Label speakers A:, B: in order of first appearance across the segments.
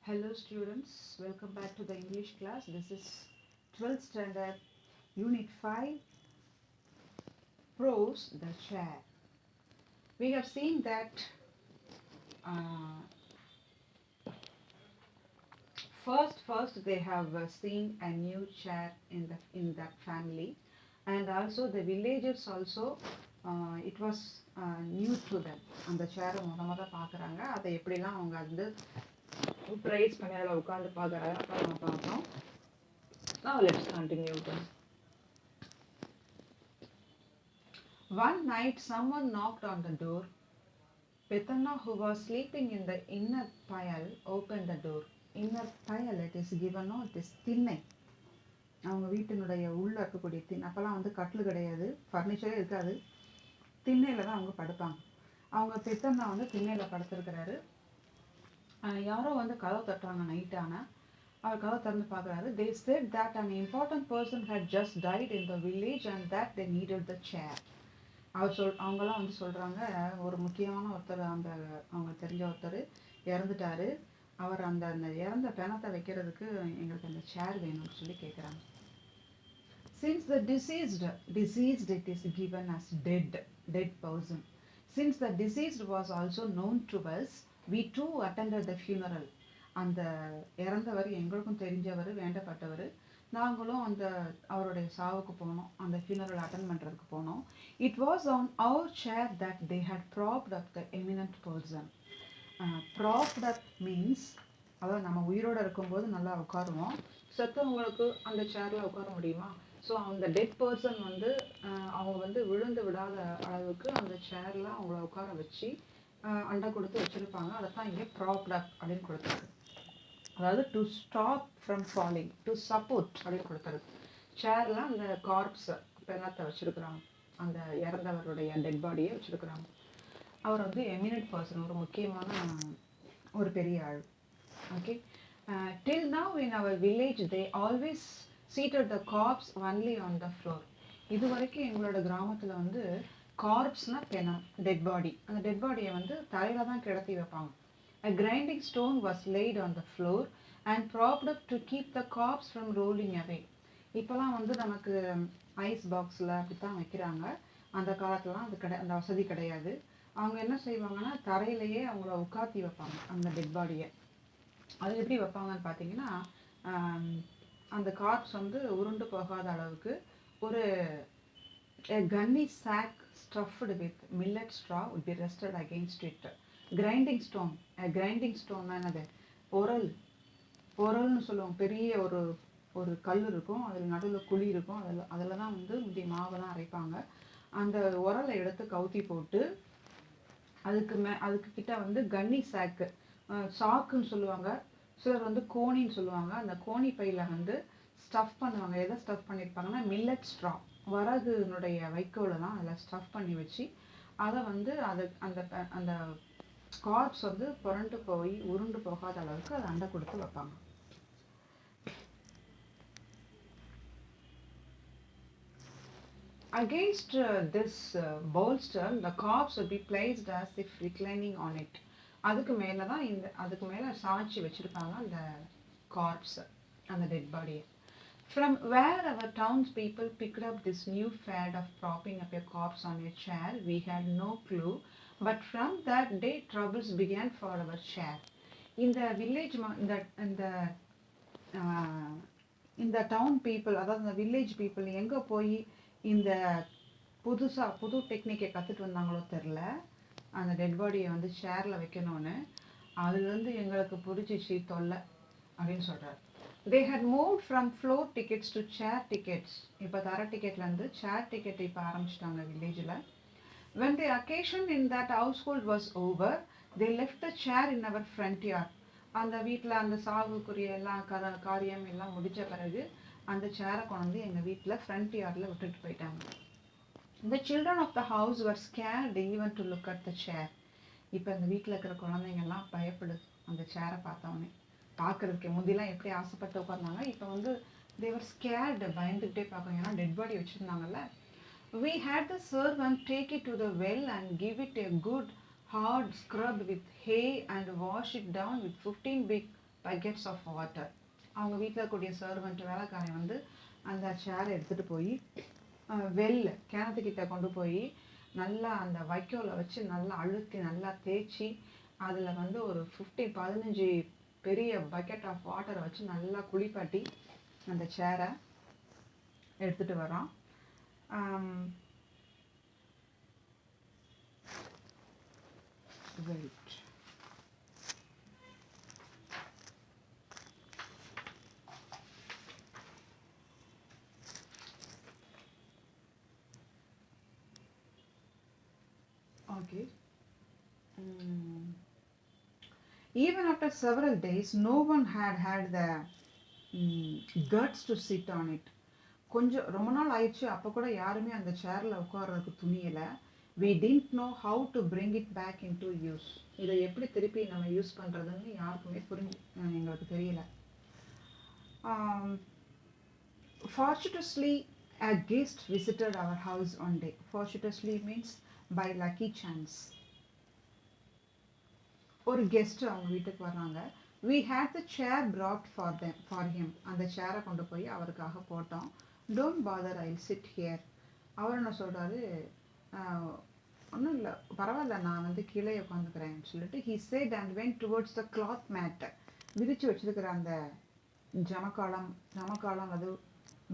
A: Hello students, welcome back to the English class. This is 12th standard unit 5 Pros the chair. We have seen that uh, first they have seen a new chair in that family, and also the villagers also it was new to them. அந்த சேரை முத பார்க்குறாங்க, அதை எப்படிலாம் அவங்க வந்து price பண்ணி அதில் உட்காந்து பார்க்குறாங்க. அப்போ நம்ம பார்த்தோம். Now let's continue then. One night someone knocked on the door. Petanna, who was sleeping in the inner pile, opened the door. Inner pile, it is given no, it is திண்ணை. அவங்க வீட்டினுடைய உள்ள இருக்கக்கூடிய அப்போல்லாம் வந்து கட்டில் கிடையாது, ஃபர்னிச்சரே இருக்காது, திண்ணையில் தான் அவங்க படுப்பாங்க. அவங்க பெத்தண்ணா வந்து திண்ணையில் படுத்திருக்கிறாரு. யாரோ வந்து கதவு தட்டுறாங்க நைட்டான. அவர் கதவை திறந்து பார்க்குறாரு. They said that an important person had just died in the village and that they needed the chair. அவங்கெல்லாம் வந்து சொல்கிறாங்க, ஒரு முக்கியமான ஒருத்தர், அவங்க தெரிஞ்ச ஒருத்தர் இறந்துட்டாரு, அவர் அந்த இறந்த பிணத்தை வைக்கிறதுக்கு எங்களுக்கு அந்த சேர் வேணும்னு சொல்லி கேட்குறாங்க. Since the deceased it is given as dead person. Since the deceased was also known to us, we too attended the funeral. அந்த இறந்தவர் எங்களுக்கும் தெரிஞ்சவர், வேண்டப்பட்டவர். நாங்களும் அந்த அவருடைய சாவுக்கு போனோம், அந்த ஃபியூனரல் அட்டன் பண்ணுறதுக்கு போனோம். It was on our chair that they had propped up the eminent person. Propped up means, அதாவது நம்ம உயிரோடு இருக்கும்போது நல்லா உட்காருவோம், செத்தவங்களுக்கு அந்த சேரில் உட்கார முடியுமா? ஸோ அந்த டெட் பர்சன் வந்து அவங்க வந்து விழுந்து விடாத அளவுக்கு அந்த சேரில் அவங்கள உட்கார வச்சு அண்டை கொடுத்து வச்சுருப்பாங்க. அதை தான் இங்கே ப்ராப்ட் அப் அப்படின்னு கொடுத்துருக்கு. அதாவது to stop from falling, to support அப்படின்னு கொடுத்துருக்கு. சேரில் அந்த கார்ப்ஸ் பிணத்தை வச்சுருக்குறாங்க, அந்த இறந்தவருடைய டெட் பாடியை வச்சுருக்குறாங்க. அவர் வந்து எமினன்ட் பர்சன், ஒரு முக்கியமான ஒரு பெரிய ஆள். Okay, till now in our village they always seated the corpse only on the floor. இது வரைக்கும் எங்களோட கிராமத்தில் வந்து கார்ப்ஸ்னால் பிணம், டெட் பாடி, அந்த டெட் பாடியை வந்து தரையில் தான் கிடத்தி வைப்பாங்க. A grinding stone was laid on the floor and propped up to keep the corpse from rolling away. இப்போலாம் வந்து நமக்கு ஐஸ் பாக்ஸில் அப்படி தான் வைக்கிறாங்க. அந்த காலத்துலலாம் அந்த வசதி கிடையாது. அவங்க என்ன செய்வாங்கன்னா தரையிலேயே அவங்கள உட்காத்தி வைப்பாங்க அந்த டெட் பாடியை. அது எப்படி வைப்பாங்கன்னு பார்த்தீங்கன்னா, அந்த கார்ப்ஸ் வந்து உருண்டு போகாத அளவுக்கு ஒரு gunny sack stuffed with millet straw would be rested against it. Grinding stone, grinding ஸ்டோன்னா என்னது? உரல்னு சொல்லுவோம். பெரிய ஒரு கல் இருக்கும், அதில் நடுவில் குழி இருக்கும், அதில் தான் வந்து முந்தைய மாவெல்லாம் அரைப்பாங்க. அந்த உரலை எடுத்து கவுத்தி போட்டு அதுக்கு கிட்ட வந்து கன்னி சாக்குன்னு சொல்லுவாங்க, சிலர் வந்து கோணின்னு சொல்லுவாங்க. அந்த கோணி பையில் வந்து ஸ்டஃப் பண்ணுவாங்க. எதை ஸ்டஃப் பண்ணியிருப்பாங்கன்னா மில்லட் ஸ்ட்ரா, வரகுனுடைய வைக்கோலை தான் அதில் ஸ்டஃப் பண்ணி வச்சு அதை வந்து அந்த கார்ப்ஸ் வந்து புரண்டு போய் உருண்டு போகாத அளவுக்கு அதை அண்டை கொடுத்து வைப்பாங்க. Against this bolster, the corpse would be placed as if reclining on it. அதுக்கு மேலே சாட்சி வச்சுருப்பாங்க அந்த கார்ப்ஸ், அந்த டெட் பாடியை. From where our townspeople picked up this new fad of propping up a corpse on a chair, we had no clue. But from that day, troubles began for our chair. இந்த village இந்த down people, அதாவது இந்த village people எங்கே போய் இந்த புது டெக்னிக்கை கற்றுட்டு வந்தாங்களோ தெரில, அந்த டெட் பாடியை வந்து சேரில் வைக்கணும்னு, அது வந்து எங்களுக்கு பிடிச்சிச்சு தொல்லை அப்படின்னு சொல்கிறார். They had moved from floor tickets to chair tickets. இப்போ தர டிக்கெட்லேருந்து சேர் டிக்கெட் இப்போ ஆரம்பிச்சிட்டாங்க வில்லேஜில். When the occasion in that household was over, they left the chair in our front yard. அந்த வீட்டில் அந்த சாவுக்குரிய எல்லாம் காரியம் எல்லாம் முடித்த பிறகு அந்த சேரை கொண்டு எங்கள் வீட்டில் ஃப்ரண்ட் யார்டில் விட்டுட்டு போயிட்டாங்க. The children of the house were scared even to look at the chair. இப்போ அந்த வீட்டில் இருக்கிற குழந்தைங்கள்லாம் பயப்படுது அந்த சேரை பார்த்தோன்னே. பார்க்குறதுக்கு முந்திலாம் எப்படி ஆசைப்பட்டு உட்காந்தாங்க, இப்போ வந்து தேவர் ஸ்கேர்டு, பயந்துகிட்டே பார்க்குறாங்க, ஏன்னா டெட் பாடி வச்சுருந்தாங்கல்ல. We had the servant take it to the well and give it a good hard scrub with hay and wash it down with 15 big buckets of water. அவங்க வீட்டில் இருக்கக்கூடிய சர்வெண்ட் வேலைக்காரன் வந்து அந்த சேரை எடுத்துகிட்டு போய் வெளில கிணத்துக்கிட்ட கொண்டு போய் நல்லா அந்த வைக்கோலை வச்சு நல்லா அழுத்தி நல்லா தேய்ச்சி அதில் வந்து ஒரு 15 பெரிய பக்கெட் ஆஃப் வாட்டரை வச்சு நல்லா குளிப்பாட்டி அந்த சேரை எடுத்துகிட்டு வரான். Wait. Okay. Even after several days, no one had the guts to sit on it. கொஞ்சம் ரொம்ப நாள் ஆயிடுச்சு, அப்போ கூட யாருமே அந்த சேரில் உட்கார்றதுக்கு துணியலை. we didn't know how to bring it back into use. இதை எப்படி திருப்பி நம்ம யூஸ் பண்ணுறதுன்னு யாருக்குமே எங்களுக்கு தெரியல. Fortuitously, a guest visited our house one day. Fortuitously means by lucky chance. ஒரு கெஸ்ட் அவங்க வீட்டுக்கு வர்றாங்க. we had the chair brought for him. அந்த சேரை கொண்டு போய் அவருக்காக போட்டோம். don't bother, I'll sit here. அவர் என்ன சொல்றாரு, ஒன்றும் இல்லை, பரவாயில்ல, நான் வந்து கீழே உட்காந்துக்கிறேன்னு சொல்லிட்டு he said and went towards the cloth mat. விரிச்சு வச்சிருக்கிற அந்த ஜமக்காலம் அது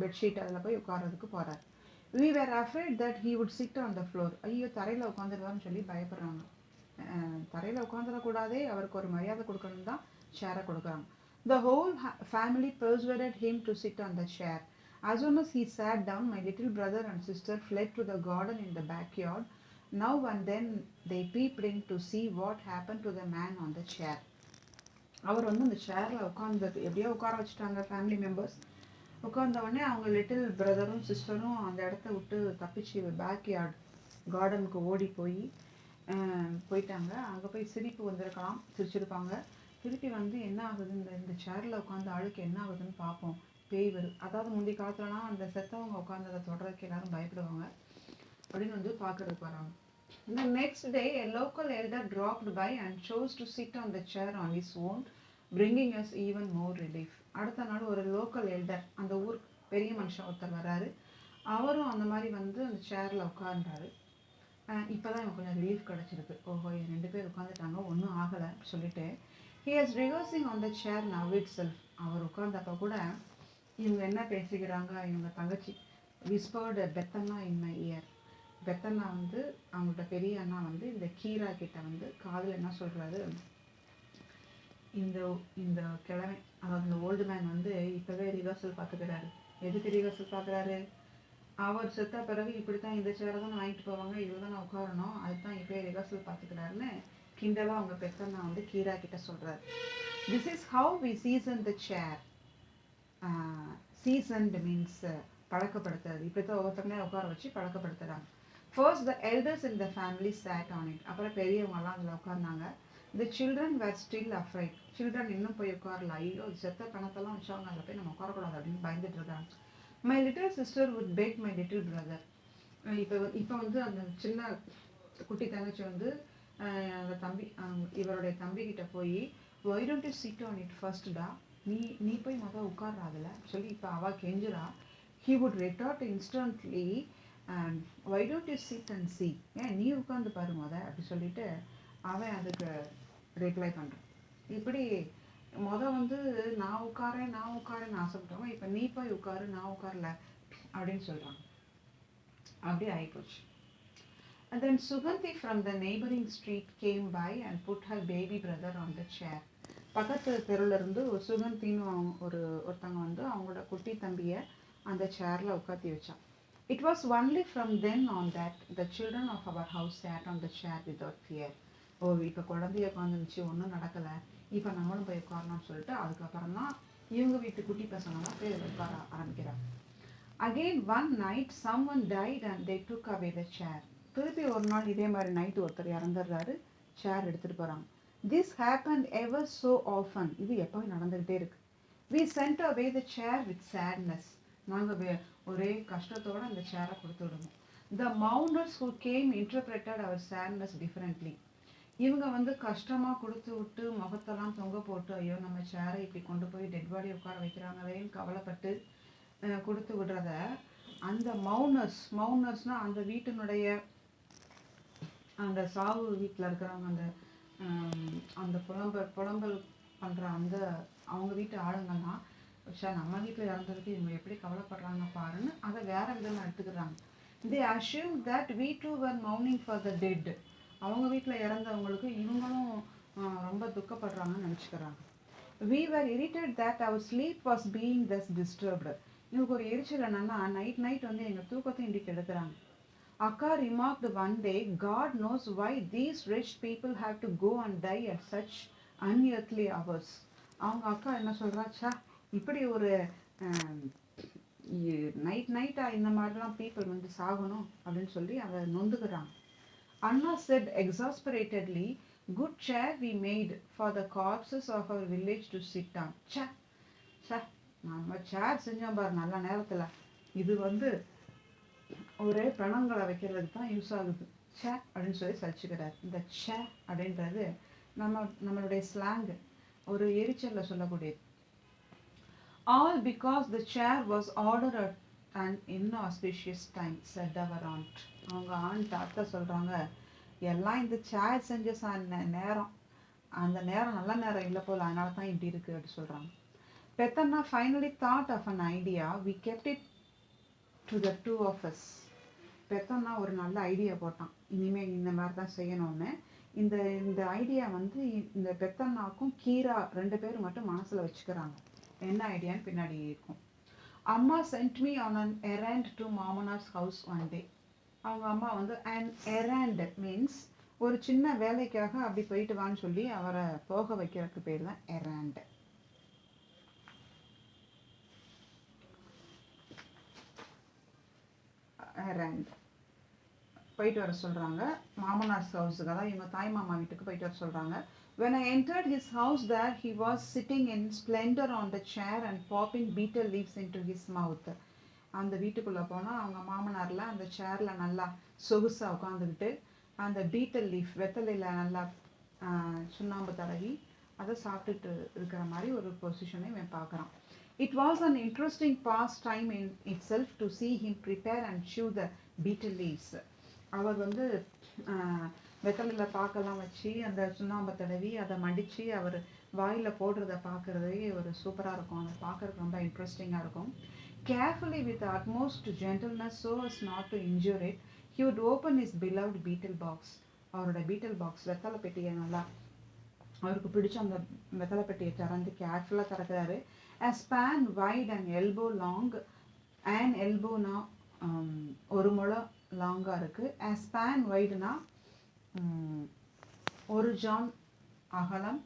A: பெட்ஷீட் அதில் போய் உட்கார்றதுக்கு போகிறார். we were afraid that he would sit on the floor. ஐயோ, தரையில் உட்காந்துருவான்னு சொல்லி பயப்படுறாங்க. தரையில் உட்காந்துடக்கூடாதே, அவருக்கு ஒரு மரியாதை கொடுக்கணும் தான் சேரை கொடுக்குறாங்க. the whole family persuaded him to sit on the chair. as soon as he sat down, my little brother and sister fled to the garden in the backyard. now and then they peeped in to see what happened to the man on the chair. அவர் வந்து அந்த சேரில் உட்கார்ந்தது எப்படியோ உட்கார வச்சுட்டாங்க family members. உட்கார்ந்த உடனே அவங்க little பிரதரும் சிஸ்டரும் அந்த இடத்த விட்டு தப்பிச்சு பேக்யார்ட் கார்டனுக்கு ஓடி போயிட்டாங்க. அங்கே போய் சிரிப்பு வந்திருக்கலாம், சிரிச்சிருப்பாங்க. திருப்பி வந்து என்ன ஆகுது, இந்த சேரில் உட்காந்து ஆளுக்கு என்ன ஆகுதுன்னு பார்ப்போம், பேய் வரும். அதாவது முந்தைய காலத்துலலாம் அந்த செத்தவங்க உட்காந்து அதை தொடர்றதுக்கு எல்லாரும் பயப்படுவாங்க அப்படின்னு வந்து பார்க்கறதுக்கு வராங்க. The next day, a local elder dropped by and chose to sit on the chair on his own, bringing us even more relief. அடுத்த நாள் ஒரு லோக்கல் எல்டர், அந்த ஊர் பெரிய மனுஷன் ஒருத்தர் வராரு. அவரும் அந்த மாதிரி வந்து அந்த சேரில் உட்கார்ந்தாரு. இப்போதான் எனக்கு கொஞ்சம் ரிலீஃப் கிடச்சிருக்கு. ஓஹோ, 2 பேர் உட்காந்துட்டாங்க, ஒன்றும் ஆகலை சொல்லிட்டு he is reversing on the chair now itself. அவர் உட்கார்ந்தப்ப கூட இவங்க என்ன பேசிக்கிறாங்க, இவங்க தங்கச்சி whispered Peddana in my ear. Peddanna வந்து அவங்கள்ட்ட பெரிய அண்ணா வந்து இந்த கீரா கிட்ட வந்து காதில் என்ன சொல்கிறாரு, இந்த கிழமை, அதாவது இந்த ஓல்டு மேன் வந்து இப்போவே ரிஹர்சல் பார்த்துக்கிறாரு. எதுக்கு ரிஹர்சல் பார்க்குறாரு, அவர் செத்த பிறகு இப்படித்தான் இந்த சேரை தான் வாங்கிட்டு போவாங்க, இதில் தான் உட்காரணும், அதுதான் இப்போயே ரிஹர்சல் பார்த்துக்கிறாருன்னு கிண்டலாக அவங்க பெத்தண்ணா வந்து கீரா கிட்ட சொல்கிறாரு. This is how we season the chair. Seasoned means பழக்கப்படுத்துறது. இப்படி தான் ஒவ்வொருத்தங்களே உட்கார வச்சு பழக்கப்படுத்துகிறாங்க. First, the elders in the family sat on it. அப்புறம் பெரியவங்கெல்லாம் அதில் உட்கார்ந்தாங்க. The children were still afraid. Children இன்னும் போய் உட்காரல. ஐயோ, செத்த பணத்தெல்லாம் வச்சவங்க அதில் போய் நம்ம உட்காரக்கூடாது அப்படின்னு பயந்துட்டு இருக்காங்க. My little sister would beg my little brother. இப்போ வந்து அந்த சின்ன குட்டி தங்கச்சி வந்து அந்த தம்பி, இவருடைய தம்பிக்கிட்ட போய் why don't you sit on it first டா, நீ போய் மொதல் உட்கார்றாதுல சொல்லி இப்போ அவள் கெஞ்சுறா. He would retort instantly, why don't you sit and see, ஏன் நீ உட்காந்து பாரு அப்படி சொல்லிட்டு அவன் அதுக்கு ரிப்ளை பண்ணுறான். இப்படி வந்து நான் உட்காரேன்னு ஆசைப்பட்டவங்க இப்போ நீ போய் உட்காரு, நான் உட்காரல அப்படின்னு சொல்கிறாங்க. அப்படி ஆகிப்போச்சு. And then Sugandhi from the neighboring street came by and put her baby brother on the chair. பக்கத்து தெருவில் இருந்து சுகந்தின்னு ஒருத்தவங்க வந்து அவங்களோட குட்டி தம்பியை அந்த சேரில் உட்காத்தி வச்சான். It was only from then on that the children of our house sat on the chair without fear. இப்போ குழந்தைய உட்காந்துருச்சு, ஒன்றும் நடக்கலை, இப்போ நம்மளும் போய் உட்காரணும்னு சொல்லிட்டு அதுக்கப்புறம் தான் இவங்க வீட்டு குட்டி பசங்களாம் போய் உட்கார ஆரம்பிக்கிறாங்க. Again one night someone died and they took away the chair. திருப்பி ஒரு நாள் இதே மாதிரி நைட்டு ஒருத்தர் இறந்துடுறாரு, சேர் எடுத்துகிட்டு போகிறாங்க. This happened ever so often. இது எப்போவும் நடந்துகிட்டே இருக்கு. We sent away the chair with sadness. நாங்கள் ஒரே கஷ்டத்தோடு அந்த சேரை கொடுத்து விடுவோம். The mourners who came interpreted our sadness differently. இவங்க வந்து கஷ்டமா கொடுத்து விட்டு முகத்தெல்லாம் தொங்க போட்டு, ஐயோ நம்ம சேரை இப்படி கொண்டு போய் டெட் பாடி உட்கார வைக்கிறாங்களேன்னு கவலைப்பட்டு கொடுத்து விடுறத, அந்த மவுனர்ஸ்னா அந்த வீட்டினுடைய அந்த சாவு வீட்டில் இருக்கிறவங்க, அந்த அந்த புலம்பல் பண்ணுற அந்த அவங்க வீட்டு ஆளுங்கள்லாம், சார் நம்ம வீட்டில் இறந்ததுக்கு இவங்க எப்படி கவலைப்படுறாங்க பாருன்னு அதை வேற விதமாக எடுத்துக்கிறாங்க. They assume that we too were mourning for the dead. அவங்க வீட்டில் இறந்தவங்களுக்கு இவங்களும் ரொம்ப துக்கப்படுறாங்கன்னு நினச்சிக்கிறாங்க. We were irritated that our sleep was being thus disturbed. இவங்களுக்கு ஒரு எரிச்சல் என்னன்னா, நைட் வந்து எங்கள் தூக்கத்தை இன்றைக்கு எடுக்கிறாங்க. Akka remarked one day, God knows why these rich people have to go and die at such unearthly hours. அவங்க அக்கா என்ன சொல்றா, இப்படி ஒரு நைட்டா இந்த மாதிரிலாம் பீப்புள் வந்து சாகணும் அப்படின்னு சொல்லி அதை நொந்துக்கிறாங்க. Anna said exasperatedly, good chair we made for the corpses of our village to sit down. நம்ம சேர் செஞ்சோம் பாரு நல்ல நேரத்துல, இது வந்து ஒரே பிணங்களை வைக்கிறதுக்கு தான் யூஸ் ஆகுது அப்படின்னு சொல்லி சலிச்சுக்கிறார். இந்த அப்படின்றது நம்மளுடைய ஸ்லாங், ஒரு எரிச்சல்ல சொல்லக்கூடியது. All because the chair was ordered at an inauspicious time, said our aunt. அவங்க ஆண்ட் அத்தை சொல்றாங்க, எல்லாம் இந்த சேர் செஞ்ச நேரம், அந்த நேரம் நல்ல நேரம் இல்லை போல, அதனால தான் இப்படி இருக்கு அப்படி சொல்றாங்க. Pethanna finally thought of an idea. We kept it to the two of us. Peddana ஒரு நல்ல ஐடியா போட்டான், இனிமே இந்த மாதிரி தான் செய்யணும்னு. இந்த ஐடியா வந்து இந்த பெத்தன்னாக்கும் கீரா 2 பேரும் மட்டும் மனசுல வச்சுக்கிறாங்க. என்ன ஐடியான்னு பின்னாடி இருக்கும். அம்மா sent me on an errand to மாமனார்ஸ் house one day. அவங்க அம்மா வந்து an errand means ஒரு சின்ன வேலைக்காக அப்படி போயிட்டு வான்னு சொல்லி அவரை போக வைக்கிறதுக்கு பேர் தான் errand. errand போயிட்டு வர சொல்றாங்க. மாமனார்ஸ் ஹவுஸுக்கு, அதான் இவங்க தாய் மாமா வீட்டுக்கு போயிட்டு வர சொல்றாங்க. When I entered his house there, he was sitting in splendor on the chair and popping betel leaves into his mouth. அந்த வீட்டுக்குள்ள போனா அவங்க மாமனார்ல அந்த சேர்ல நல்லா சொகுசா உட்காந்துக்கிட்டு அந்த பீட்டல் லீஃப் வெத்தலையில நல்லா சுண்ணாம்பு தடவி அதை சாப்பிட்டுட்டு இருக்கிற மாதிரி ஒரு பொசிஷனை இவன் பார்க்குறான். It was an interesting pastime in itself to see him prepare and chew the betel leaves. அவர் வந்து வெத்தலையில் பாக்கெல்லாம் வச்சு அந்த சுண்ணாம்பை தடவி அதை மடித்து அவர் வாயில் போடுறத பார்க்குறதே ஒரு சூப்பராக இருக்கும். அதை பார்க்குறதுக்கு ரொம்ப இன்ட்ரெஸ்டிங்காக இருக்கும். Carefully with the utmost gentleness so as not to injure it, he would open his beloved betel box. அவரோட பீட்டல் பாக்ஸ் வெத்தலை பெட்டியை நல்லா அவருக்கு பிடிச்ச அந்த வெத்தலை பெட்டியை திறந்து கேர்ஃபுல்லாக திறக்கிறாரு. A span wide and elbow long, an elbowனா ஒரு முழை லாங்காக இருக்குது. A span wideனா ஒரு ஜான் அகலம்,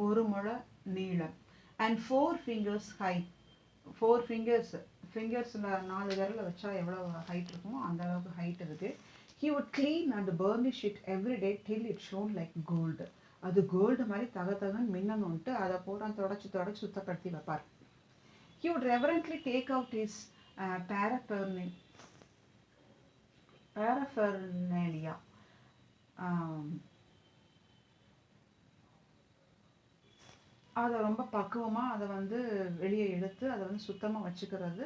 A: ஒரு முழ நீளம். And 4 fingers high. 4 fingers, ஃபிங்கர்ஸில் 4 விரல வச்சா எவ்வளோ ஹைட் இருக்குமோ அந்த அளவுக்கு ஹைட் இருக்கு. He would clean and burnish it every day till it shone like gold. அது கோல்டு மாதிரி தகன்னு மின்னணுன்ட்டு அதை பூரா தொடச்சி சுத்தப்படுத்தி வைப்பார். He would reverently take out his paraphernalia. அதை ரொம்ப பக்குவமாக அதை வந்து வெளியே எடுத்து அதை வந்து சுத்தமாக வச்சுக்கிறது.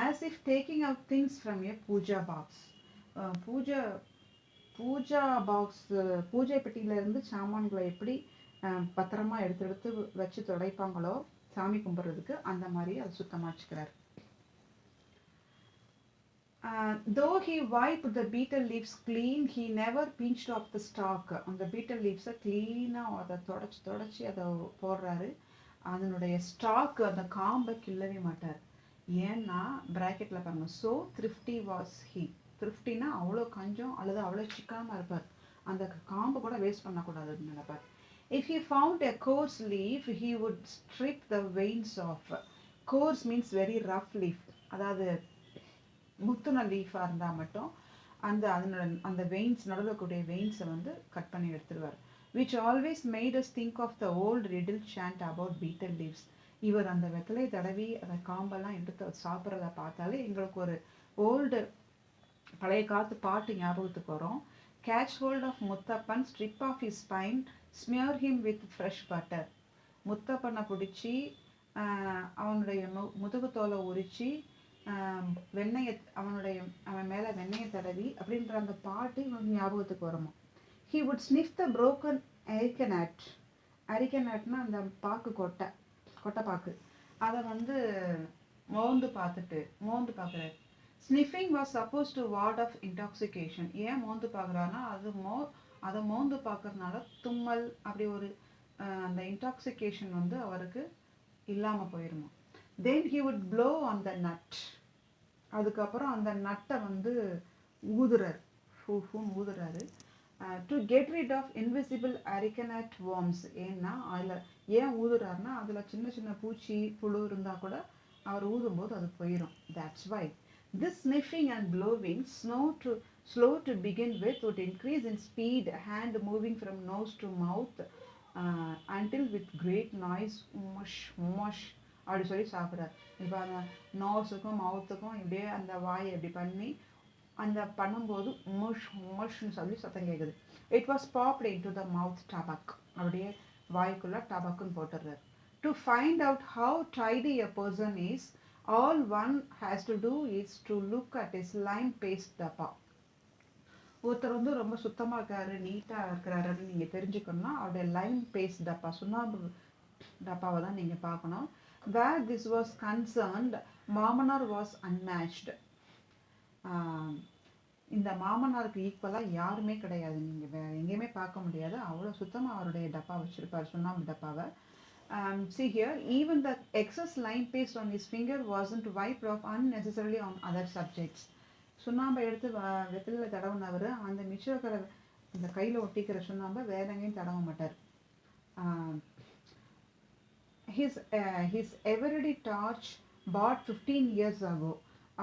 A: as if taking out things from a puja box. Puja box பூஜை பெட்டியிலேருந்து சாமான்களை எப்படி பத்திரமா எடுத்து வச்சு துடைப்பாங்களோ சாமி கும்பிட்றதுக்கு, அந்த மாதிரி அதை சுத்தமாக வச்சுக்கிறார். Though he wiped the betel leaves clean, he never pinched off the stalk. அந்த betel leaves clean-ஆ அதை தொடச்சி அதை போடுறாரு. அதனுடைய ஸ்டாக் அந்த காம்பை கிள்ளவே மாட்டார். ஏன்னா பிராக்கெட்டில் பாருங்க, so thrifty was he. த்ரிஃப்டினா அவ்வளோ கஞ்சம் அல்லது அவ்வளோ சிக்கனமாக இருப்பார். அந்த காம்பை கூட வேஸ்ட் பண்ணக்கூடாதுன்னு நினைப்பார். If he found a coarse leaf, he would strip the veins off. Coarse means very rough leaf. அதாவது முத்துன லீஃபாக இருந்தால் மட்டும் அந்த வெயின்ஸ் நடுவக்கூடிய வெயின்ஸை வந்து கட் பண்ணி எடுத்துருவார். which always made us think of the old riddle chant about betel leaves. இவர் அந்த வெத்தலை தடவி அந்த காம்பெல்லாம் எடுத்து சாப்பிட்றத பார்த்தாலே எங்களுக்கு ஒரு ஓல்டு பழைய காலத்து பாட்டு ஞாபகத்துக்கு வரும். catch hold of Muttappan, strip off his spine, smear him with fresh butter. முத்தப்பனை பிடிச்சி அவனுடைய முதுகு தோலை உரித்து வெண்ணெயை அவன் மேலே வெண்ணெயை தடவி அப்படின்ற அந்த பாட்டு இவனுக்கு ஞாபகத்துக்கு வருமா. He would sniff the broken arecanut. Arecanutனா அந்த பாக்கு கொட்டை பாக்கு, அதை வந்து மோந்து பார்க்குறாரு. Sniffing was suppose to ward off intoxication. ஏன் மோந்து பார்க்குறான்னா அதை மோந்து பார்க்கறதுனால தும்மல் அப்படி ஒரு அந்த இன்டாக்சிகேஷன் வந்து அவருக்கு இல்லாமல் போயிருமா. Then he would blow on the nut. அதுக்கப்புறம் அந்த நட்டை வந்து ஊதுறாரு. To get rid of invisible areca nut worms. ஏன் ஊதுறாருன்னா அதில் சின்ன சின்ன பூச்சி புழு இருந்தால் கூட அவர் ஊதும்போது அது போயிடும். That's why this sniffing and blowing, slow to begin with, would increase in speed, hand moving from nose to mouth until with great noise mush அப்படி சொல்லி சாப்பிட்றாரு. இப்போ அந்த நோஸுக்கும் மவுத்துக்கும் இப்படியே அந்த வாயை இப்படி பண்ணி அந்த பண்ணும்போது முஷ்னு சொல்லி சத்தம் கேட்குது. It was popped in to the mouth டபக். அப்படியே வாய்க்குள்ளே டபக்குன்னு போட்டுடுறாரு. To find out how tidy a person is, all one has to do is to look at his lime paste டப்பா. ஒருத்தர் வந்து ரொம்ப சுத்தமாக இருக்காரு, நீட்டாக இருக்கிறாருன்னு நீங்கள் தெரிஞ்சுக்கணும்னா அவருடைய லைம் பேஸ்ட் டப்பா, சுண்ணாம்பு டப்பாவை தான் நீங்கள் பார்க்கணும். Where this was concerned, மாமனார் வாஸ் unmatched. இந்த மாமனாருக்கு ஈக்குவலாக யாருமே கிடையாது, நீங்கள் எங்கேயுமே பார்க்க முடியாது. அவ்வளோ சுத்தமாக அவருடைய டப்பா வச்சுருப்பார், சுண்ணாம்பு டப்பாவை. See here, even the excess lime paste on his finger wasn't wiped off unnecessarily on other subjects. சுண்ணாம்பை எடுத்து வெத்திலையில் தடவுனவர் அந்த மிச்சம் இருக்கிற இந்த கையில் ஒட்டிக்கிற சுண்ணாம்பை வேற எங்கேயும் தடவ மாட்டார். His eveready torch bought 15 years ago.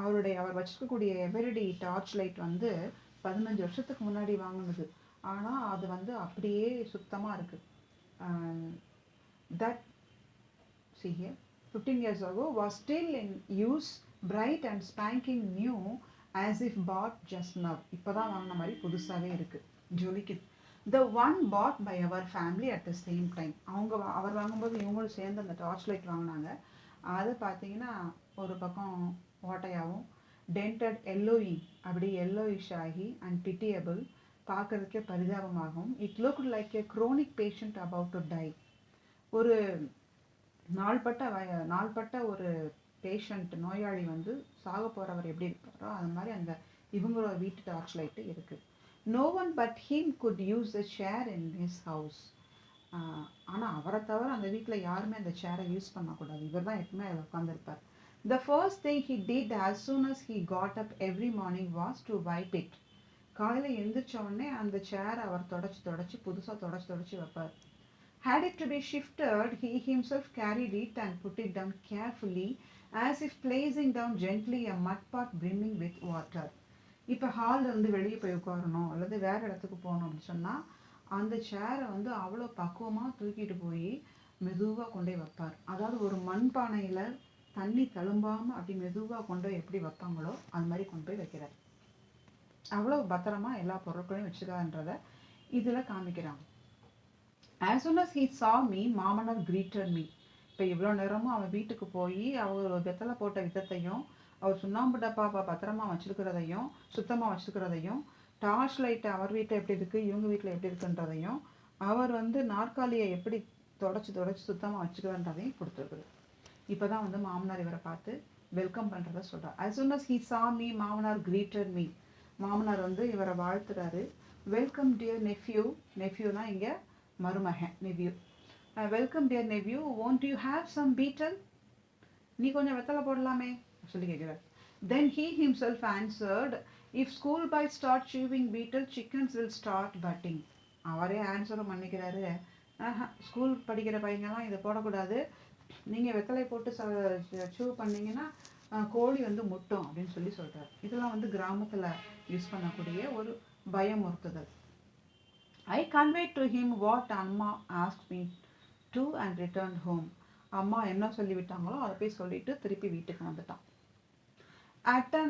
A: அவர் வச்சுக்கக்கூடிய எவரிடி டார்ச் லைட் வந்து 15 வருஷத்துக்கு முன்னாடி வாங்கினது. ஆனால் அது வந்து அப்படியே சுத்தமாக இருக்குது. That, see here, 15 years ago was still in use, bright and spanking new as if bought just now. இப்போதான் வாங்கின மாதிரி புதுசாகவே இருக்குது, ஜொலிக்குது. The one bought by our family at the same time. அவர் வாங்கும்போது இவங்களும் சேர்ந்து அந்த டார்ச் லைட் வாங்கினாங்க. அது பார்த்தீங்கன்னா ஒரு பக்கம் ஓட்டையாகவும் டென்டட் எல்லோயிங், அப்படி எல்லோயிஷ் ஆகி அண்ட் பிட்டியபிள், பார்க்கறதுக்கே பரிதாபமாகும். It look like a chronic patient about to die. ஒரு நாள்பட்ட ஒரு பேஷண்ட், நோயாளி வந்து சாக போகிறவர் எப்படி இருப்பாரோ அது மாதிரி அந்த இவங்களோட வீட்டு டார்ச் லைட்டு இருக்குது. No one but him could use the chair in his house. ஆனால் அவரை தவிர அந்த வீட்டில் யாருமே அந்த சேரை யூஸ் பண்ணக்கூடாது, இவர் தான் எப்பவுமே அதில் உட்காந்துருப்பார். The first thing he did as soon as he got up every morning was to wipe it. காலையில் எழுந்திரிச்ச உடனே அந்த சேரை அவர் புதுசாக தொடச்சி வைப்பார். Had it to be shifted, he himself carried it and put it down carefully, as if placing down gently a mud pot brimming with water. இப்போ ஹாலில் இருந்து வெளியே போய் உட்காரணும் அல்லது வேறு இடத்துக்கு போகணும் அப்படின்னு சொன்னால் அந்த சேரை வந்து அவ்வளோ பக்குவமாக தூக்கிட்டு போய் மெதுவாக கொண்டு போய் வைப்பார். அதாவது ஒரு மண்பானையில் தண்ணி தழும்பாமல் அப்படி மெதுவாக கொண்டு போய் எப்படி வைப்பாங்களோ அது மாதிரி கொண்டு போய் வைக்கிறார். அவ்வளோ பத்திரமா எல்லா பொருட்களையும் வச்சுக்கான்றதை இதில் காமிக்கிறாங்க. As soon as he saw me, மாமனார் greeted me. இப்போ இவ்வளோ நேரமும் அவன் வீட்டுக்கு போய் அவர் வெத்தலை போட்ட விதத்தையும் அவர் சுண்ணாம்பு டப்பா பத்திரமா வச்சுருக்கிறதையும் சுத்தமாக வச்சுருக்கிறதையும் டார்ச் லைட்டை அவர் வீட்டில் எப்படி இருக்குது இவங்க வீட்டில் எப்படி இருக்குன்றதையும் அவர் வந்து நாற்காலியை எப்படி தொடச்சி சுத்தமாக வச்சுக்கிறன்றதையும் கொடுத்துருக்குது. இப்போ தான் வந்து மாமனார் இவரை பார்த்து வெல்கம் பண்ணுறத சொல்கிறார். as soon as he saw me, மாமனார் greeted me. மாமனார் வந்து இவரை வாழ்த்துறாரு. Welcome dear nephew. நெஃப்யூனா இங்கே மருமகன், nephew. Welcome dear nephew, won't you have some beetle? நீ கொஞ்சம் வெத்தலை போடலாமே சொல்லி கேட்குறார். Then he himself answered, if school boys start chewing beetle, chickens will start butting. அவரே ஆன்சரும் பண்ணிக்கிறாரு. ஸ்கூல் படிக்கிற பையங்கெல்லாம் இதை போடக்கூடாது, நீங்கள் வெத்தலை போட்டு சூ பண்ணிங்கன்னா கோழி வந்து முட்டும் அப்படின்னு சொல்லி சொல்கிறார். இதெல்லாம் வந்து கிராமத்தில் யூஸ் பண்ணக்கூடிய ஒரு பயமுறுத்துதல். I conveyed to him what Amma asked me to and returned home. அம்மா என்ன சொல்லிவிட்டாங்களோ அதை போய் சொல்லிட்டு திருப்பி வீட்டுக்கு வந்துட்டான். Atten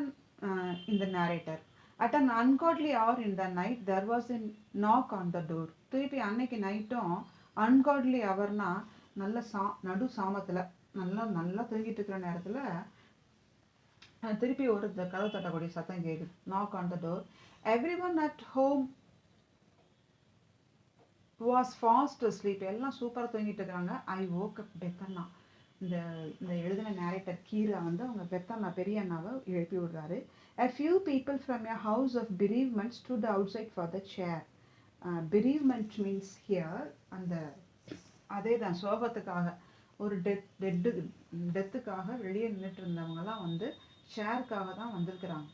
A: in the narrator. At an ungodly hour in the night, there was a knock on the door. திருப்பி அன்னைக்கு நைட்டும் அன்காட்லி ஹவர்னா நல்ல நடு சாமத்தில் நல்லா நல்லா தூங்கிட்டு இருக்கிற நேரத்தில் திருப்பி ஒரு கதவு தட்டக்கூடிய சத்தம் கேட்குது. Knock on the door. Every one at home was fast sleep. எல்லாம் சூப்பராக தூங்கிட்டு இருக்கிறாங்க. I woke up Peddanna. இந்த இந்த எழுதின நேரேட்டர் கீரை வந்து அவங்க பெத்தண்ணா பெரிய அண்ணாவை எழுப்பி விடுறாரு. A few people from a house of bereavement stood outside for the chair. Bereavement means here அந்த அதே தான் சோகத்துக்காக ஒரு டெத்துக்காக வெளியே நின்றுட்டு இருந்தவங்கலாம் வந்து ஷேருக்காக தான் வந்திருக்கிறாங்க.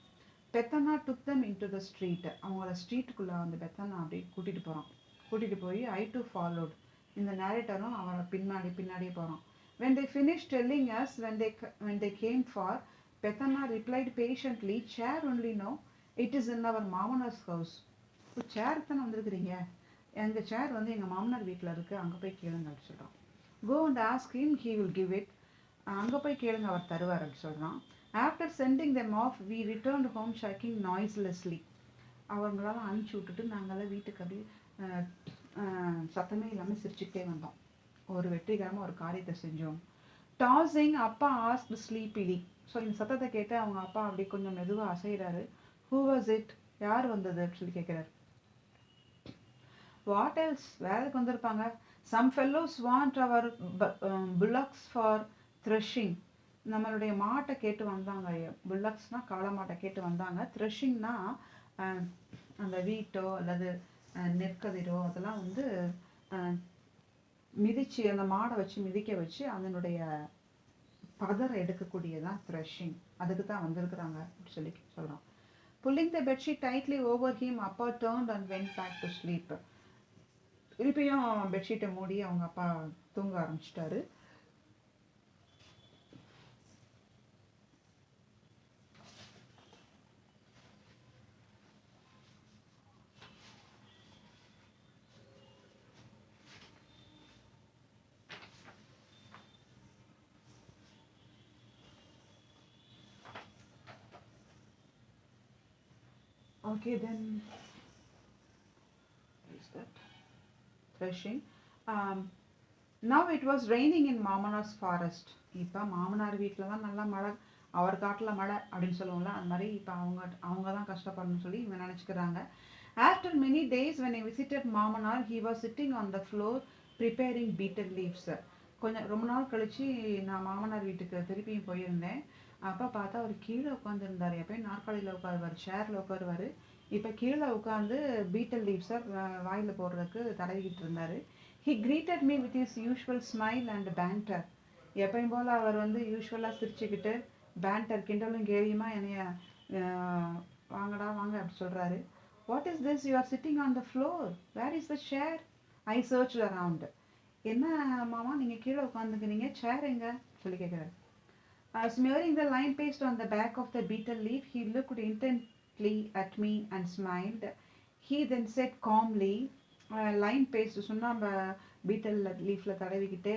A: பெத்தனா டுக் தம் இன்டு த ஸ்ட்ரீட். அவங்கள ஸ்ட்ரீட்டுக்குள்ளே வந்து பெத்தனா அப்படி கூட்டிகிட்டு போய் ஐ டு ஃபாலோட். இந்த நேரேட்டரும் அவளை பின்னாடியே போகிறான். When they finished telling us when they came for, Petana replied patiently, chair only no, it is in our மாமனார்ஸ் ஹவுஸ். இப்போ சேர் தானே வந்திருக்கிறீங்க, எங்கள் சேர் வந்து எங்கள் மாமனார் வீட்டில் இருக்குது, அங்கே போய் கேளுங்க அப்படி சொல்கிறான். Go and ask him, he will give it. அங்கே போய் கேளுங்க, அவர் தருவார் அப்படி சொல்கிறான். After sending them off, we returned home shaking noiselessly. அவங்களால அனுப்பிச்சி விட்டுட்டு நாங்களாம் வீட்டுக்கு அப்படி சத்தமே இல்லாமல் சிரிச்சுக்கிட்டே வந்தோம். ஒரு வெற்றிகரமாக ஒரு காரியத்தை செஞ்சோம். டாஸிங் அப்பா ஆஸ்க் ஸ்லீப்பிலி. ஸோ இந்த சத்தத்தை கேட்டு அவங்க அப்பா அப்படி கொஞ்சம் மெதுவாக அசைகிறாரு. Who was it? யார் வந்தது அப்படின்னு சொல்லி கேட்குறாரு. What else? வேலைக்கு வந்திருப்பாங்க. Some fellows want our bullocks for threshing. நம்மளுடைய மாட்டை கேட்டு வந்தாங்க. புல்லக்ஸ்னா காளை மாட்டை கேட்டு வந்தாங்க. த்ரெஷிங்னா அந்த வீட்டோ அல்லது நெற்கதிரோ அதெல்லாம் வந்து மிதிச்சு அந்த மாடை வச்சு மிதிக்க வச்சு அதனுடைய பதரை எடுக்கக்கூடியதான் த்ரெஷிங். அதுக்கு தான் வந்திருக்கிறாங்க அப்படி சொல்லி சொல்கிறான். Pulling the bedsheet tightly over him, அப்பா turned and went back to sleep. திருப்பியும் பெட்ஷீட்டை மூடி அவங்க அப்பா தூங்க ஆரம்பிச்சிட்டாரு. Okay, then is that threshing? Now it was raining in Mamanar's forest. இப்போ மாமனார் வீட்டில் தான் நல்லா மழை, அவர் காட்டில் மழை அப்படின்னு சொல்லுவோம்ல, அந்த மாதிரி இப்போ அவங்க தான் கஷ்டப்படணும்னு சொல்லி இவங்க நினச்சிக்கிறாங்க. After many days when I visited Mamanar, he was sitting on the floor preparing betel leaves. கொஞ்சம் ரொம்ப நாள் கழிச்சு நான் மாமனார் வீட்டுக்கு திருப்பியும் போயிருந்தேன். அப்போ பார்த்தா அவர் கீழே உட்காந்துருந்தார். எப்பயும் நாற்காலியில் உட்காருவார், ஷேரில் உட்காருவார். இப்போ கீழே உட்காந்து பீட்டல் லீவ்ஸை வாயில் போடுறதுக்கு தடவிக்கிட்டு இருந்தார். He greeted me with his usual smile and banter. எப்பயும் போல் அவர் வந்து யூஸ்வலாக சிரிச்சுக்கிட்டு பேண்டர் கிண்டலும் கேலியுமா என்னைய வாங்கடா வாங்க அப்படி சொல்கிறாரு. What is this? You are sitting on the floor, where is the chair? I search around. என்ன மாமா நீங்கள் கீழே உட்காந்துக்கிறீங்க, சேர் எங்க சொல்லி கேட்குறாரு. Smearing the lime paste on the back of the betel leaf, he looked intently at me and smiled. He then said calmly, lime paste சுண்ணாம்பை betel லீஃபில் தடவிக்கிட்டே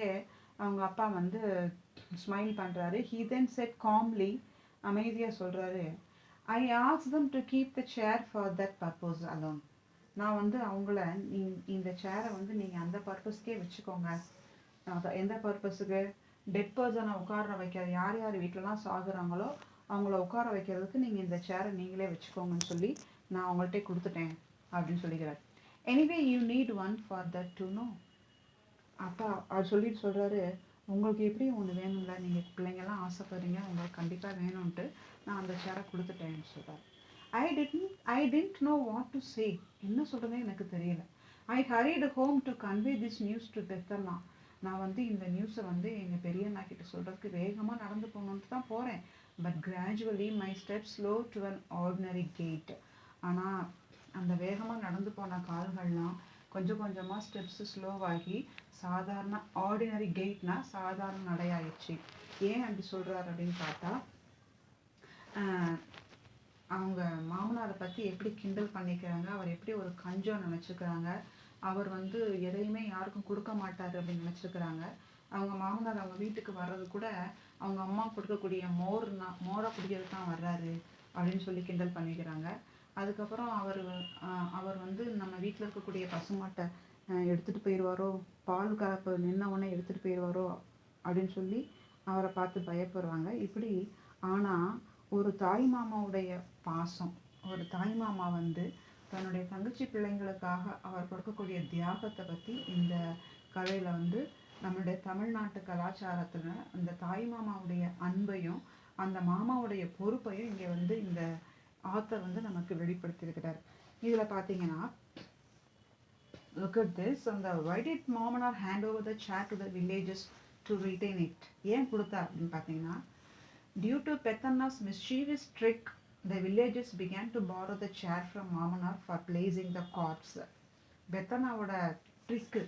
A: அவங்க அப்பா வந்து ஸ்மைல் பண்ணுறாரு. He then said calmly, அமைதியாக சொல்கிறாரு, I asked them to keep the chair for that purpose alone. நான் வந்து அவங்கள இந்த சேரை வந்து நீங்கள் அந்த பர்பஸ்க்கே வச்சுக்கோங்க. எந்த பர்பஸுக்கு? டெட் பர்சனை உட்கார வைக்கிறது, யார் யார் வீட்டிலலாம் சாகுறாங்களோ அவங்கள உட்கார வைக்கிறதுக்கு நீங்கள் இந்த சேரை நீங்களே வச்சுக்கோங்கன்னு சொல்லி நான் அவங்கள்ட்டே கொடுத்துட்டேன் அப்படின்னு சொல்லிக்கிறார். Anyway you need one for that to know. அப்பா அவர் சொல்லிட்டு சொல்கிறாரு, உங்களுக்கு எப்படி ஒன்று வேணும்ல, நீங்கள் பிள்ளைங்கள்லாம் ஆசைப்படுறீங்க, உங்களுக்கு கண்டிப்பாக வேணும்ன்ட்டு நான் அந்த சேரை கொடுத்துட்டேன்னு சொல்கிறார். I didn't know what to say. என்ன சொல்கிறதே எனக்கு தெரியல. I hurried home to convey this news to Peddanna. நான் வந்து இந்த நியூஸை வந்து எங்கள் பெரியண்ணா கிட்ட சொல்கிறதுக்கு வேகமாக நடந்து போகணுன்ட்டு தான் போகிறேன். But gradually my step slow to an ordinary gait. ஆனால் அந்த வேகமாக நடந்து போன கால்கள்லாம் கொஞ்சம் கொஞ்சமாக ஸ்டெப்ஸு ஸ்லோவாகி சாதாரண ஆர்டினரி கேட்னா சாதாரண நடையாயிடுச்சு. ஏன் அப்படி சொல்கிறாரு அப்படின்னு பார்த்தா, அவங்க மாமனாரை பற்றி எப்படி கிண்டல் பண்ணிக்கிறாங்க, அவர் எப்படி ஒரு கஞ்சம் நினச்சிக்கிறாங்க, அவர் வந்து எதையுமே யாருக்கும் கொடுக்க மாட்டார் அப்படின்னு நினச்சிருக்கிறாங்க. அவங்க மாமனார் அவங்க வீட்டுக்கு வர்றது கூட அவங்க அம்மா கொடுக்கக்கூடிய மோரை குடிக்கிறது தான் வர்றாரு அப்படின்னு சொல்லி கிண்டல் பண்ணிக்கிறாங்க. அதுக்கப்புறம் அவர் வந்து நம்ம வீட்டில் இருக்கக்கூடிய பசுமாட்டை எடுத்துகிட்டு போயிடுவாரோ, பால் கறப்பு நின்ன உடனே எடுத்துகிட்டு போயிடுவாரோ அப்படின்னு சொல்லி அவரை பார்த்து பயப்படுறாங்க. இப்படி ஆனால் ஒரு தாய் மாமாவுடைய பாசம், ஒரு தாய் மாமா வந்து தன்னுடைய தங்கச்சி பிள்ளைங்களுக்காக அவர் கொடுக்கக்கூடிய தியாகத்தை பற்றி இந்த கதையில் வந்து நம்மளுடைய தமிழ்நாட்டு கலாச்சாரத்தில் அந்த தாய் மாமாவுடைய அன்பையும் அந்த மாமாவுடைய பொறுப்பையும் இங்கே வந்து இந்த ஆத்தர் வந்து நமக்கு வெளிப்படுத்தியிருக்கிறார். இதில் பார்த்தீங்கன்னா, look at this. Why did Momanar hand over the chair to the villagers to retain it? ஏன் கொடுத்தா அப்படின்னு பார்த்தீங்கன்னா, due to Pethanna's mischievous trick, the villagers began to borrow the chair from Momanar for placing the corpse. பெத்தனாவோட trick,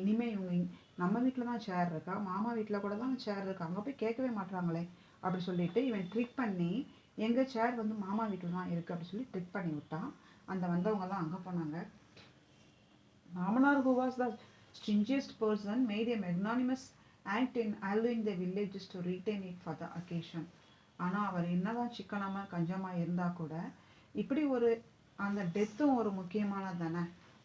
A: இனிமே இவங்க நம்ம வீட்டில் தான் சேர் இருக்கா, மாமா வீட்டில் கூட தான் சேர் இருக்கா, அங்கே போய் கேட்கவே மாட்டாங்களே அப்படி சொல்லிட்டு இவன் ட்ரிக் பண்ணி எங்கள் சேர் வந்து மாமா வீட்டில் தான் இருக்குது அப்படி சொல்லி ட்ரிக் பண்ணி விட்டான். அந்த வந்தவங்கெல்லாம் அங்கே போனாங்க. Mamanar, who was the stingiest person, made a magnanimous act in allowing the villagers to retain it for the occasion. ஆனால் அவர் என்னதான் சிக்கனமாக கஞ்சமாக இருந்தால் கூட இப்படி ஒரு அந்த டெத்தும் ஒரு முக்கியமானது தானே.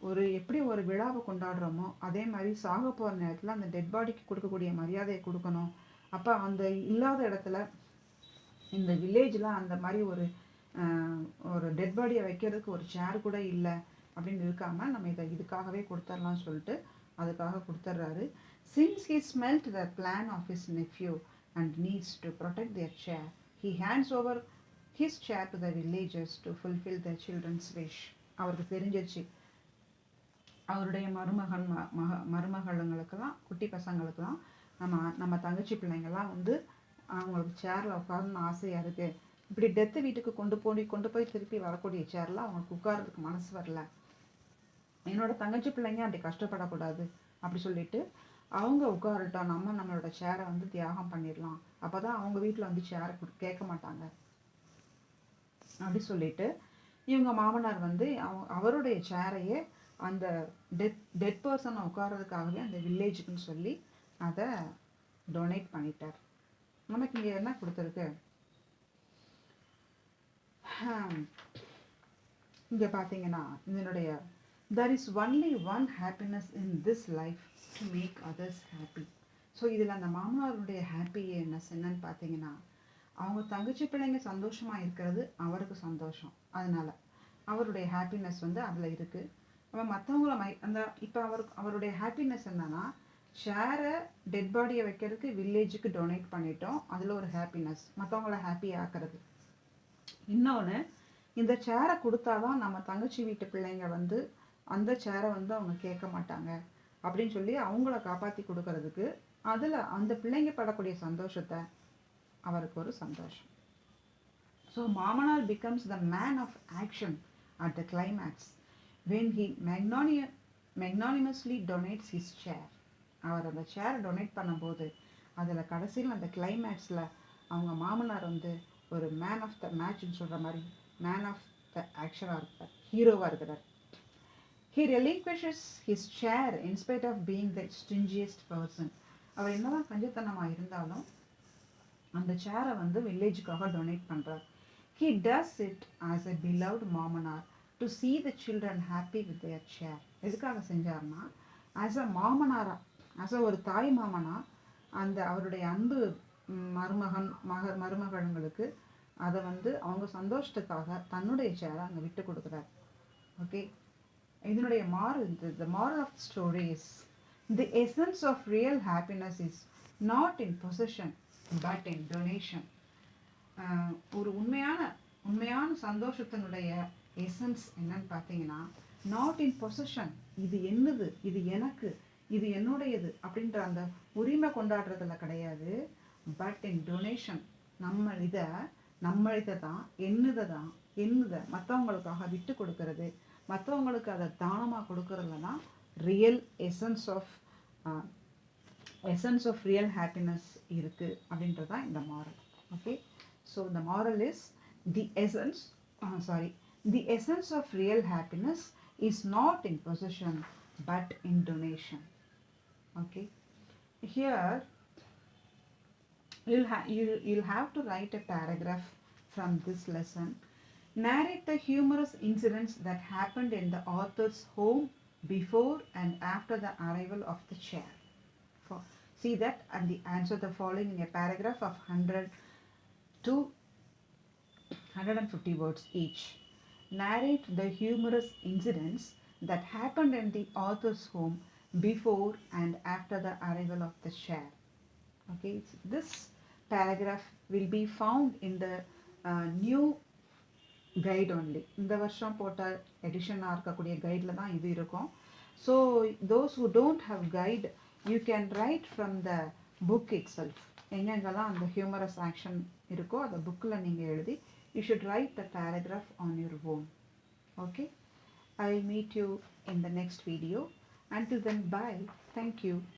A: ஒரு எப்படி ஒரு விழாவை கொண்டாடுறோமோ அதே மாதிரி சாக போகிற நேரத்தில் அந்த டெட் பாடிக்கு கொடுக்கக்கூடிய மரியாதையை கொடுக்கணும். அப்போ அந்த இல்லாத இடத்துல இந்த வில்லேஜில் அந்த மாதிரி ஒரு டெட் பாடியை வைக்கிறதுக்கு ஒரு சேர் கூட இல்லை அப்படின்னு இருக்காமல் நம்ம இதுக்காகவே கொடுத்துடலாம்னு சொல்லிட்டு அதுக்காக கொடுத்துட்றாரு. Since he smelt the plan of his nephew and needs to protect their chair, he hands over his chair to the villagers to fulfill their children's wish. அவருக்கு தெரிஞ்சிருச்சு அவருடைய மருமகளுங்களுக்கெல்லாம் குட்டி பசங்களுக்கெல்லாம் நம்ம தங்கச்சி பிள்ளைங்கள்லாம் வந்து அவங்களுக்கு சேரில் உட்காரணும்னு ஆசையாக இருக்குது. இப்படி டெத்து வீட்டுக்கு கொண்டு போய் திருப்பி வரக்கூடிய சேர்லாம் அவங்களுக்கு உட்காரதுக்கு மனசு வரல. என்னோட தங்கச்சி பிள்ளைங்க அப்படி கஷ்டப்படக்கூடாது அப்படி சொல்லிட்டு அவங்க உட்காரட்டும், நம்மளோட சேரை வந்து தியாகம் பண்ணிடலாம், அப்போ தான் அவங்க வீட்டில் வந்து சேரை கேட்க மாட்டாங்க அப்படி சொல்லிட்டு இவங்க மாமனார் வந்து அவருடைய சேரையே அந்த டெட் பர்சனை உட்காரதுக்காகவே அந்த வில்லேஜுக்குன்னு சொல்லி அதை டொனேட் பண்ணிட்டார். நமக்கு இங்கே என்ன கொடுத்துருக்கு, இங்கே பார்த்தீங்கன்னா இதனுடைய there is only one happiness in this life to make others happy. So இதில் அந்த மாமனாருடைய ஹாப்பினஸ் என்னன்னு பார்த்தீங்கன்னா, அவங்க தங்கச்சி பிள்ளைங்க சந்தோஷமாக இருக்கிறது அவருக்கு சந்தோஷம், அதனால அவருடைய ஹாப்பினஸ் வந்து அதில் இருக்குது. அவன் மற்றவங்கள அந்த இப்போ அவருடைய ஹாப்பினஸ் என்னன்னா, ஷேரை டெட் பாடியை வைக்கிறதுக்கு வில்லேஜுக்கு டொனேட் பண்ணிட்டோம், அதில் ஒரு ஹாப்பினஸ், மற்றவங்கள ஹாப்பி ஆக்குறது. இன்னொன்று, இந்த சேரை கொடுத்தாதான் நம்ம தங்கச்சி வீட்டு பிள்ளைங்க வந்து அந்த சேரை வந்து அவங்க கேட்க மாட்டாங்க அப்படின்னு சொல்லி அவங்கள காப்பாற்றி கொடுக்கறதுக்கு அதில் அந்த பிள்ளைங்க படக்கூடிய சந்தோஷத்தை அவருக்கு ஒரு சந்தோஷம். ஸோ மாமனார் becomes the man of action at the climax when he magnanimously donates his chair. அவர் அந்த சேரை டொனேட் பண்ணும்போது அதில் கடைசியில் அந்த கிளைமேக்ஸில் அவங்க மாமனார் வந்து ஒரு மேன் ஆஃப் த மேட்ச்னு சொல்கிற மாதிரி மேன் ஆஃப் த ஆக்ஷனாக இருப்பார், ஹீரோவாக இருக்கிறார். He relinquishes his chair in spite of being the stingiest person. அவர் என்னதான் கஞ்சத்தனமாக இருந்தாலும் அந்த சேரை வந்து வில்லேஜுக்காக டொனேட் பண்ணுறார். He does it as a beloved மாமனார் to see the children happy with their chair. எதுக்காக செஞ்சார்னா, ஆஸ் அ மாமனாரா, ஆஸ் அ ஒரு தாய் மாமனா அந்த அவருடைய அன்பு மருமகன்களுக்கு அதை வந்து அவங்க சந்தோஷத்துக்காக தன்னுடைய சேரை அங்கே விட்டு கொடுக்குறார். ஓகே, இதனுடைய the moral of the story is the essence of real happiness is not in possession but in donation. ஒரு உண்மையான சந்தோஷத்தினுடைய எசன்ஸ் என்னன்னு பார்த்தீங்கன்னா, நாட் இன் பொசஷன், இது என்னது, இது எனக்கு, இது என்னுடையது அப்படின்ற அந்த உரிமை கொண்டாடுறதுல கிடையாது, பட் இன் டொனேஷன், நம்மளிதை தான் என்னதை மற்றவங்களுக்காக விட்டு கொடுக்கறது, மற்றவங்களுக்கு அதை தானமாக கொடுக்கறதுல தான் real essence of real happiness இருக்குது அப்படின்றது தான் இந்த moral. Okay, so the moral is the essence of real happiness is not in possession but in donation. Okay, here you'll have to write a paragraph from this lesson. Narrate the humorous incidents that happened in the author's home before and after the arrival of the chair. For, see that and the answer the following in a paragraph of 100 to 150 words each. Narrate the humorous incidents that happened in the author's home before and after the arrival of the chair. Okay, this paragraph will be found in the new guide only. இந்த வருஷம் போட்ட எடிஷனாக இருக்கக்கூடிய கைடில் தான் இது இருக்கும். So those who don't have guide you can write from the book itself. எங்கெங்கெல்லாம் அந்த ஹியூமரஸ் ஆக்ஷன் இருக்கோ அந்த புக்கில் நீங்கள் எழுதி you should write the paragraph on your own. Okay, I meet you in the next video. Until then, bye. Thank you.